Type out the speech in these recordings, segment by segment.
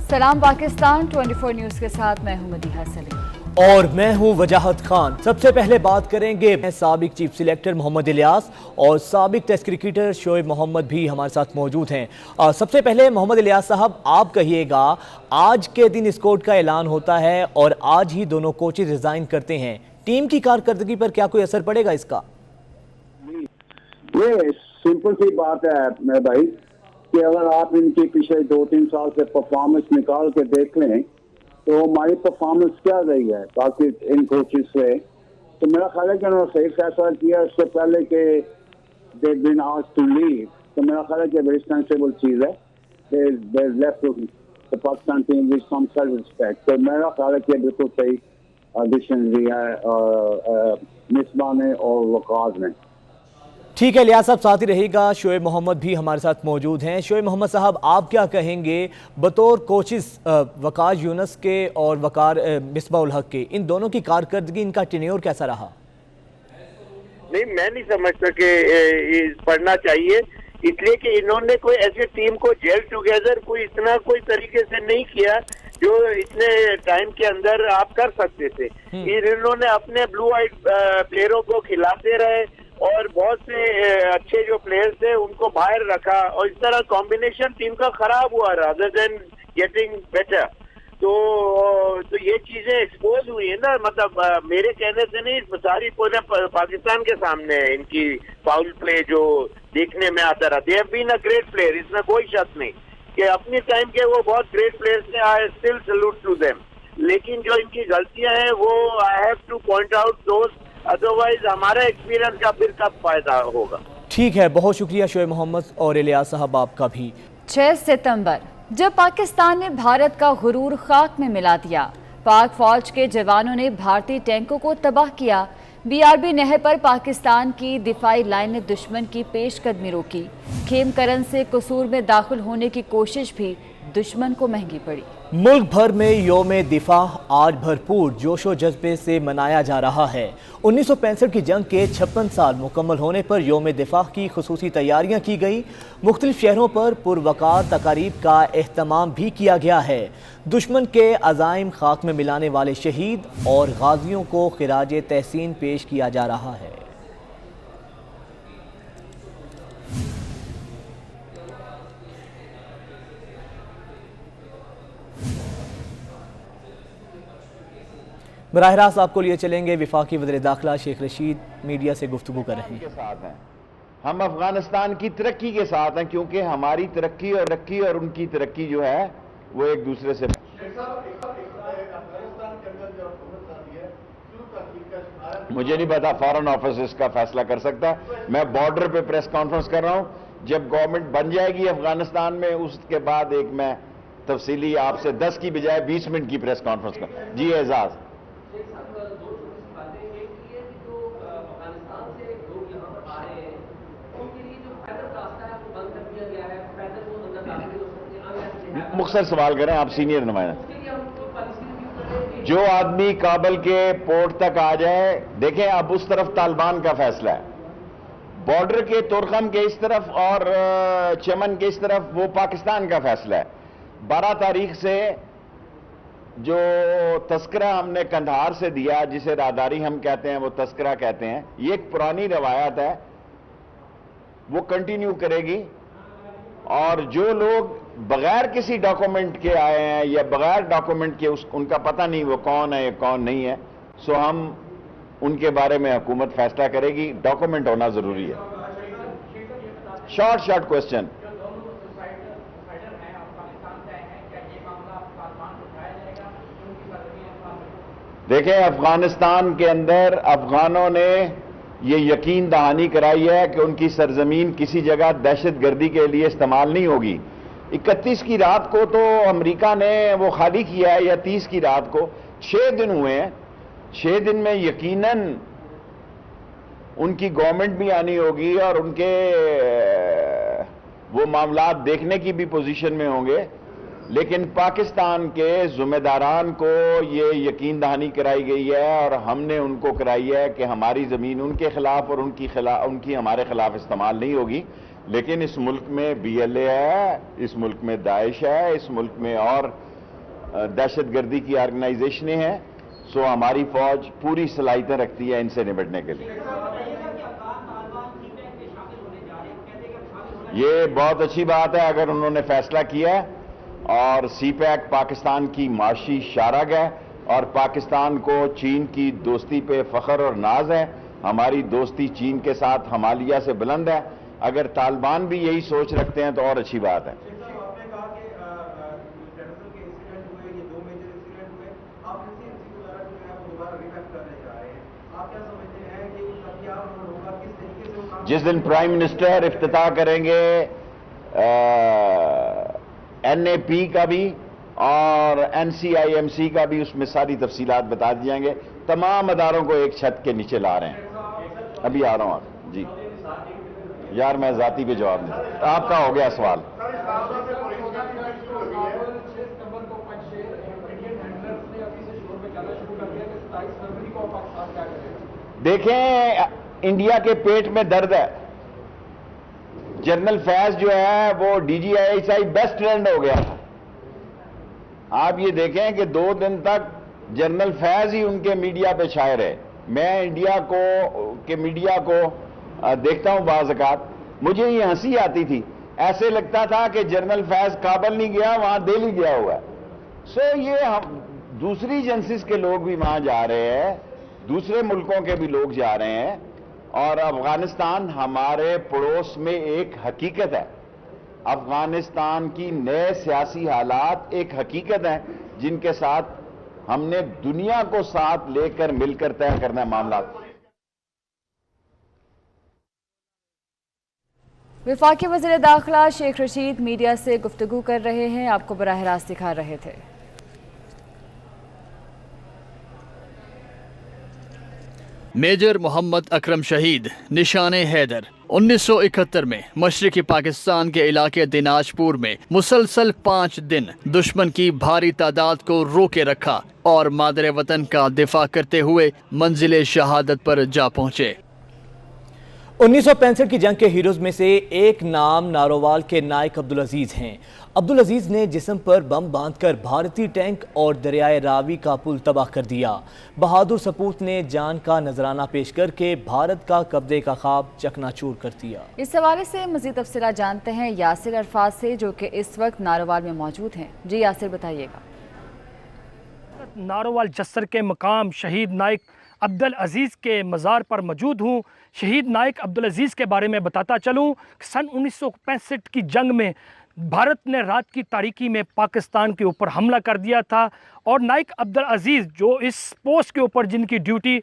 सलाम पाकिस्तान 24 न्यूज़ के साथ मैं हूं मदीहा सलीम और मैं हूं वजाहत खान। सबसे पहले बात करेंगे साबिक चीफ सिलेक्टर मोहम्मद इलियास और साबिक टेस्ट क्रिकेटर शोएब मोहम्मद भी हमारे साथ मौजूद हैं। सबसे पहले मोहम्मद इलियास साहब, आप कहिएगा, आज के दिन स्क्वाड का ऐलान होता है और आज ही दोनों कोचेज रिजाइन करते हैं, टीम की कारकर्दगी पर क्या कोई असर पड़ेगा इसका? ये सिंपल सी बात है मेरे भाई कि अगर आप इनकी पिछले 2-3 साल से परफॉर्मेंस निकाल के देख लें तो हमारी परफॉर्मेंस क्या रही है बाकी इन कोचेस से, तो मेरा ख्याल है कि उन्होंने सही फैसला किया इससे पहले कि they been asked to leave. तो मेरा ख्याल है कि वेरी सेंसिबल चीज़ है, they left the Pakistan team with some self respect. तो मेरा ख्याल है कि बिल्कुल सही ऑडिशन दिया है मिसबा ने और वकास ने। ठीक है इलियास साहब, साथ ही रहेगा, शोएब मोहम्मद भी हमारे साथ मौजूद हैं। शोएब मोहम्मद साहब, आप क्या कहेंगे बतौर कोचिस वकार यूनस के और वकार मिसबा उल हक के, इन दोनों की कारकर्दगी, इनका टेन्योर कैसा रहा? नहीं, मैं नहीं समझता कि पढ़ना चाहिए, इसलिए कि इन्होंने कोई ऐसी टीम को जेल टुगेदर कोई इतना कोई तरीके से नहीं किया जो इतने टाइम के अंदर आप कर सकते थे। इन्होंने अपने ब्लू आइड प्लेयरों को खिलाते रहे और बहुत से अच्छे जो प्लेयर्स थे उनको बाहर रखा और इस तरह कॉम्बिनेशन टीम का खराब हुआ रादर देन गेटिंग बेटर। तो ये चीजें एक्सपोज हुई है ना, मतलब मेरे कहने से नहीं, सारी पूरे पाकिस्तान के सामने है इनकी फाउल प्ले जो देखने में आता रहा। They have been a great player, इसमें कोई शक नहीं कि अपने टाइम के वो बहुत ग्रेट प्लेयर्स थे, I still salute to them. लेकिन जो इनकी गलतियां हैं वो I have to point out दोस्त, अदरवाइज हमारा एक्सपीरियंस का फिर कब फायदा होगा। ठीक है, बहुत शुक्रिया शोएब मोहम्मद और इलियास साहब आपका भी। 6 सितंबर जब पाकिस्तान ने भारत का गुरूर खाक में मिला दिया, पाक फौज के जवानों ने भारतीय टैंकों को तबाह किया, BRB नहर पर पाकिस्तान की दिफाई लाइन ने दुश्मन की पेशकदमी रोकी, खेमकरन से कसूर में दाखिल होने की कोशिश भी दुश्मन को महंगी पड़ी। मुल्क भर में योम दिफा आज भरपूर जोशो जज्बे से मनाया जा रहा है। 1965 की जंग के 56 साल मुकम्मल होने पर योम दिफा की खुसूसी तैयारियां की गई। मुख्तलिफ शहरों पर पुरवकार तकारीब का एहतमाम भी किया गया है। दुश्मन के अज़ाइम खाक में मिलाने वाले शहीद और गाजियों को खिराज तहसीन पेश किया जा रहा है। बराह रास्त आपको लिए चलेंगे, वफाकी वज़ीर दाखिला शेख रशीद मीडिया से गुफ्तगू कर रहे हैं। हम अफगानिस्तान की तरक्की के साथ हैं क्योंकि हमारी तरक्की और उनकी तरक्की जो है वो एक दूसरे से। मुझे नहीं पता, फॉरेन ऑफिस इसका फैसला कर सकता है। मैं बॉर्डर पे प्रेस कॉन्फ्रेंस कर रहा हूं, जब गवर्नमेंट बन जाएगी अफगानिस्तान में उसके बाद एक मैं तफसीली आपसे 10 की बजाय 20 मिनट की प्रेस कॉन्फ्रेंस कर। जी एजाज, मुख्तसर सवाल करें, आप सीनियर नुमाइंदा। जो आदमी काबल के पोर्ट तक आ जाए, देखें अब उस तरफ तालिबान का फैसला है, बॉर्डर के तुरखम के इस तरफ और चमन के इस तरफ वो पाकिस्तान का फैसला है। 12 तारीख से जो तस्करा हमने कंधार से दिया, जिसे रादारी हम कहते हैं, वो तस्करा कहते हैं, ये एक पुरानी रवायत है, वो कंटिन्यू करेगी। और जो लोग बगैर किसी डॉक्यूमेंट के आए हैं या बगैर डॉक्यूमेंट के उनका पता नहीं वो कौन है या कौन नहीं है, सो हम उनके बारे में हुकूमत फैसला करेगी। डॉक्यूमेंट होना जरूरी है। Short question. देखें, अफगानिस्तान के अंदर अफगानों ने ये यकीन दहानी कराई है कि उनकी सरजमीन किसी जगह दहशतगर्दी के लिए इस्तेमाल नहीं होगी। 31 की रात को तो अमेरिका ने वो खाली किया है, या 30 की रात को, 6 दिन हुए हैं। 6 दिन में यकीनन उनकी गवर्नमेंट भी आनी होगी और उनके वो मामलात देखने की भी पोजीशन में होंगे। लेकिन पाकिस्तान के ज़िम्मेदारान को ये यकीन दहानी कराई गई है और हमने उनको कराई है कि हमारी ज़मीन उनके खिलाफ और उनकी हमारे खिलाफ इस्तेमाल नहीं होगी। लेकिन इस मुल्क में BLA है, इस मुल्क में दाइश है, इस मुल्क में और दहशत गर्दी की ऑर्गेनाइजेशनें हैं, सो हमारी फौज पूरी सलाहियतें रखती है इनसे निपटने के लिए। ये बहुत अच्छी बात है अगर उन्होंने फैसला किया है, और सीपैक पाकिस्तान की माशी शारग है और पाकिस्तान को चीन की दोस्ती पे फख्र और नाज है। हमारी दोस्ती चीन के साथ हिमालय से बुलंद है। अगर तालिबान भी यही सोच रखते हैं तो और अच्छी बात है। जिस दिन प्राइम मिनिस्टर इफ्तिताह करेंगे NAP का भी और NCIMC का भी, उसमें सारी तफसीलात बता दी जाएंगे। तमाम अदारों को एक छत के नीचे ला रहे हैं। अभी आ रहा हूं आप जी। यार मैं जाती पे जवाब नहीं, आपका हो गया सवाल। देखें, इंडिया के पेट में दर्द है। जनरल फैज जो है वो DGISI बेस्ट फ्रेंड हो गया था। आप ये देखें कि 2 दिन तक जनरल फैज ही उनके मीडिया पे छाए रहे। मैं इंडिया के मीडिया को देखता हूं बाज़-औक़ात, मुझे ये हंसी आती थी। ऐसे लगता था कि जनरल फैज काबल नहीं गया, वहां दिल्ली गया हुआ है। सो ये हम दूसरी एजेंसीज के लोग भी वहां जा रहे हैं, दूसरे मुल्कों के भी लोग जा रहे हैं, और अफगानिस्तान हमारे पड़ोस में एक हकीकत है। अफगानिस्तान की नए सियासी हालात एक हकीकत है जिनके साथ हमने दुनिया को साथ लेकर मिलकर तय करना है मामला। वफाकी वज़ीर दाखिला शेख रशीद मीडिया से गुफ्तगू कर रहे हैं, आपको बराह रास्त दिखा रहे थे। मेजर मोहम्मद अकरम शहीद निशाने हैदर 1971 में मशरकी पाकिस्तान के इलाके दिनाजपुर में मुसलसल 5 दिन दुश्मन की भारी तादाद को रोके रखा और मादरे वतन का दिफा करते हुए मंजिल शहादत पर जा पहुंचे। 1965 की जंग के हीरोज में से एक नाम नारोवाल के नायक अब्दुल अजीज हैं। अब्दुल अजीज ने जिस्म पर बम बांधकर भारतीय टैंक और दरियाए रावी का पुल तबाह कर दिया। बहादुर सपूत ने जान का नजराना पेश करके भारत का कब्जे का ख्वाब चकनाचूर कर दिया। इस हवाले से मज़ीद तफसीलात जानते हैं यासिर अरफात से, जो कि इस वक्त नारोवाल में मौजूद हैं। जी यासिर, बताइएगा। नारोवाल जस्सर के मकाम शहीद नायक अब्दुल अजीज़ के मज़ार पर मौजूद हूँ। शहीद नायक अब्दुल अजीज़ के बारे में बताता चलूँ, सन 1965 की जंग में भारत ने रात की तारीकी में पाकिस्तान के ऊपर हमला कर दिया था, और नायक अब्दुल अजीज़ जो इस पोस्ट के ऊपर जिनकी ड्यूटी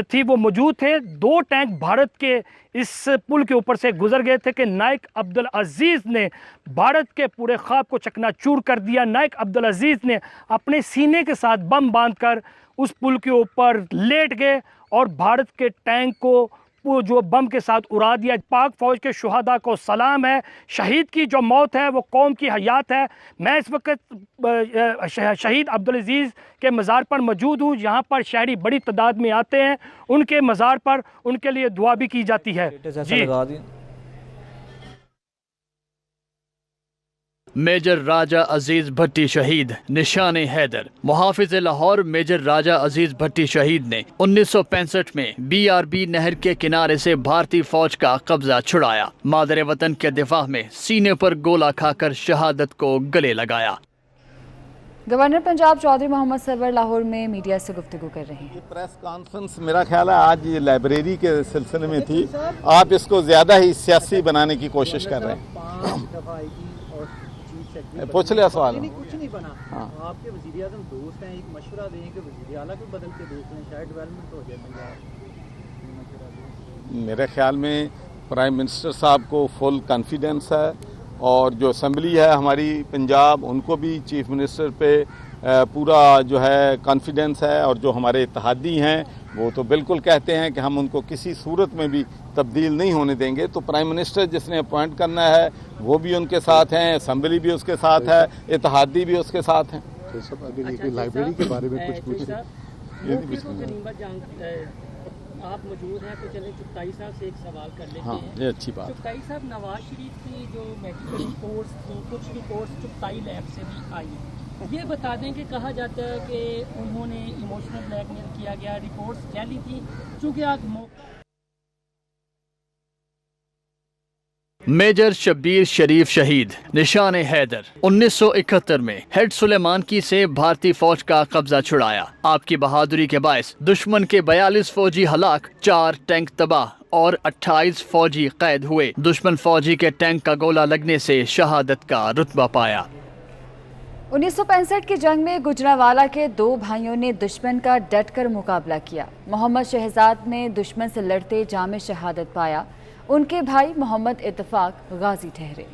थी वो मौजूद थे। 2 टैंक भारत के इस पुल के ऊपर से गुजर गए थे कि नायक अब्दुल अजीज़ ने भारत के पूरे ख्वाब को चकनाचूर कर दिया। नायक अब्दुल अजीज़ ने अपने सीने के साथ बम बांधकर उस पुल के ऊपर लेट गए और भारत के टैंक को वो जो बम के साथ उड़ा दिया। पाक फ़ौज के शुहदा को सलाम है। शहीद की जो मौत है वो कौम की हयात है। मैं इस वक्त शहीद अब्दुल अजीज़ के मज़ार पर मौजूद हूँ। यहाँ पर शहरी बड़ी तादाद में आते हैं, उनके मज़ार पर उनके लिए दुआ भी की जाती है। जी। मेजर राजा अजीज भट्टी शहीद निशाने हैदर। मुहाफिज लाहौर मेजर राजा अजीज भट्टी शहीद ने 1965 में BRB नहर के किनारे से भारतीय फौज का कब्जा छुड़ाया। मादरे वतन के दिफा में सीने पर गोला खाकर शहादत को गले लगाया। गवर्नर पंजाब चौधरी मोहम्मद सरवर लाहौर में मीडिया से गुफ्तगू कर रहे हैं। प्रेस कॉन्फ्रेंस मेरा ख्याल है आज ये लाइब्रेरी के सिलसिले में थी। आप इसको ज़्यादा ही सियासी बनाने की कोशिश कर रहे हैं। पूछ लिया सवाल? नहीं, कुछ नहीं बना। हाँ। आपके वज़ीर आज़म दोस्त हैं, एक मशवरा दें कि वज़ीर आला को बदल के देख लें, शायद डेवलपमेंट हो जाए पंजाब। मेरे ख्याल में प्राइम मिनिस्टर साहब को फुल कॉन्फिडेंस है, और जो असम्बली है हमारी पंजाब, उनको भी चीफ मिनिस्टर पे पूरा जो है कॉन्फिडेंस है, और जो हमारे इत्तेहादी हैं वो तो बिल्कुल कहते हैं कि हम उनको किसी सूरत में भी तब्दील नहीं होने देंगे। तो प्राइम मिनिस्टर जिसने अपॉइंट करना है वो भी उनके साथ हैं, असम्बली भी उसके साथ है, इत्तेहादी भी उसके साथ हैं। लाइब्रेरी के बारे में कुछ पूछे? आप मौजूद हैं तो चले चुगताई साहब से एक सवाल कर लेते हैं। हाँ, ये अच्छी बात। चुगताई साहब, नवाज शरीफ की जो मेडिकल रिपोर्ट्स थी, कुछ रिपोर्ट्स चुगताई लैब से भी आई, یہ بتا دیں کہ کہا جاتا ہے کہ انہوں نے ایموشنل بلیک میل کیا گیا, رپورٹس جعلی تھی, چونکہ آج میجر شبیر شریف شہید نشان حیدر 1971 میں ہیڈ سلیمانکی سے بھارتی فوج کا قبضہ چھڑایا. آپ کی بہادری کے باعث دشمن کے 42 فوجی ہلاک, 4 ٹینک تباہ اور 28 فوجی قید ہوئے. دشمن فوجی کے ٹینک کا گولہ لگنے سے شہادت کا رتبہ پایا. 1965 کی جنگ میں گجرانوالہ کے 2 بھائیوں نے دشمن کا ڈٹ کر مقابلہ کیا. محمد شہزاد نے دشمن سے لڑتے جام شہادت پایا. ان کے بھائی محمد اتفاق غازی ٹھہرے.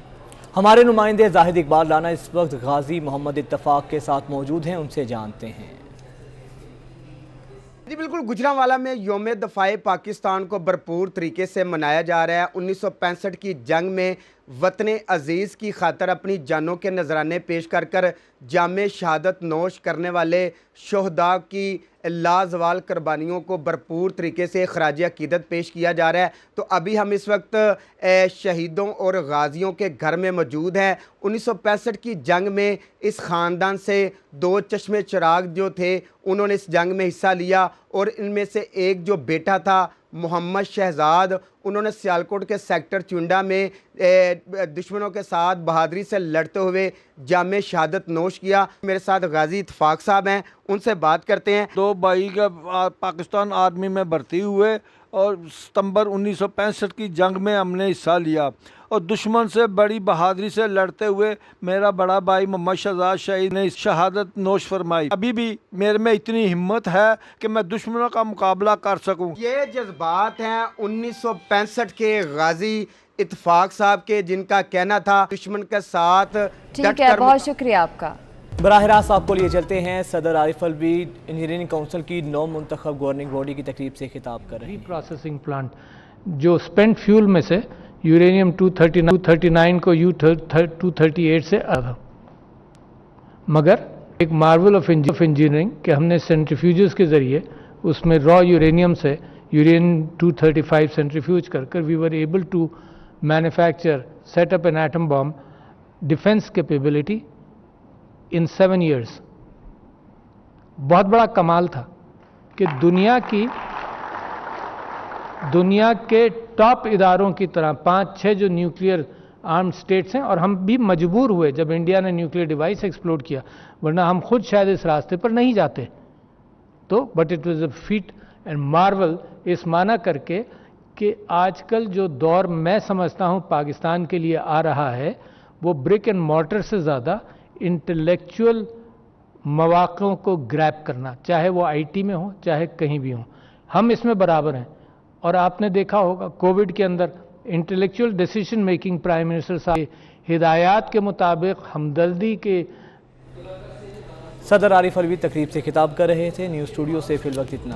ہمارے نمائندے زاہد اقبال رانا اس وقت غازی محمد اتفاق کے ساتھ موجود ہیں, ان سے جانتے ہیں. جی بالکل, گجرانوالہ میں یوم دفاع پاکستان کو بھرپور طریقے سے منایا جا رہا ہے. 1965 کی جنگ میں وطن عزیز کی خاطر اپنی جانوں کے نذرانے پیش کر جام شہادت نوش کرنے والے شہداء کی لازوال قربانیوں کو بھرپور طریقے سے خراج عقیدت پیش کیا جا رہا ہے. تو ابھی ہم اس وقت شہیدوں اور غازیوں کے گھر میں موجود ہیں. 1965 کی جنگ میں اس خاندان سے 2 چشمے چراغ جو تھے انہوں نے اس جنگ میں حصہ لیا, اور ان میں سے ایک جو بیٹا تھا محمد شہزاد, انہوں نے سیالکوٹ کے سیکٹر چونڈا میں دشمنوں کے ساتھ بہادری سے لڑتے ہوئے جام شہادت نوش کیا. میرے ساتھ غازی اتفاق صاحب ہیں, ان سے بات کرتے ہیں. 2 بھائی کا پاکستان آرمی میں بھرتی ہوئے اور ستمبر 1965 کی جنگ میں ہم نے حصہ لیا, اور دشمن سے بڑی بہادری سے لڑتے ہوئے میرا بڑا بھائی محمد شہزاد شہید نے شہادت نوش فرمائی. ابھی بھی میرے میں اتنی ہمت ہے کہ میں دشمنوں کا مقابلہ کر سکوں. یہ جذبات ہیں 1965 کے غازی اتفاق صاحب کے, جن کا کہنا تھا دشمن کے ساتھ. ٹھیک ہے, بہت شکریہ آپ کا. براہ راست آپ کو لیے چلتے ہیں. صدر عارف الوی انجینئرنگ کونسل کی نو منتخب گورننگ باڈی کی تقریب سے خطاب کر رہے ہیں. پروسیسنگ پلانٹ جو اسپینٹ فیول میں سے یورینیم 239 کو U238 سے آگا, مگر ایک مارول آف انجینئرنگ کہ ہم نے سینٹریفیوجز کے ذریعے اس میں را یورینیم سے یورینیم 235 سینٹریفیوج کر we were able to manufacture set up an atom bomb defence capability in 7 years. بہت بڑا کمال تھا کہ دنیا کے ٹاپ اداروں کی طرح 5-6 جو نیوکلیئر آرمڈ سٹیٹس ہیں, اور ہم بھی مجبور ہوئے جب انڈیا نے نیوکلیئر ڈیوائس ایکسپلوڈ کیا, ورنہ ہم خود شاید اس راستے پر نہیں جاتے. تو but it was a feat and marvel, اس معنی کر کے کہ آج کل جو دور میں سمجھتا ہوں پاکستان کے لیے آ رہا ہے وہ برک اینڈ مارٹر سے زیادہ انٹلیکچول مواقعوں کو گریب کرنا, چاہے وہ آئی ٹی میں ہوں چاہے کہیں بھی ہوں, ہم اس میں برابر ہیں. اور آپ نے دیکھا ہوگا کووڈ کے اندر intellectual decision making prime minister صاحب ہدایات کے مطابق ہمدردی کے. صدر عارف الوی تقریب سے خطاب کر رہے تھے. نیوز اسٹوڈیو سے فی الوقت اتنا.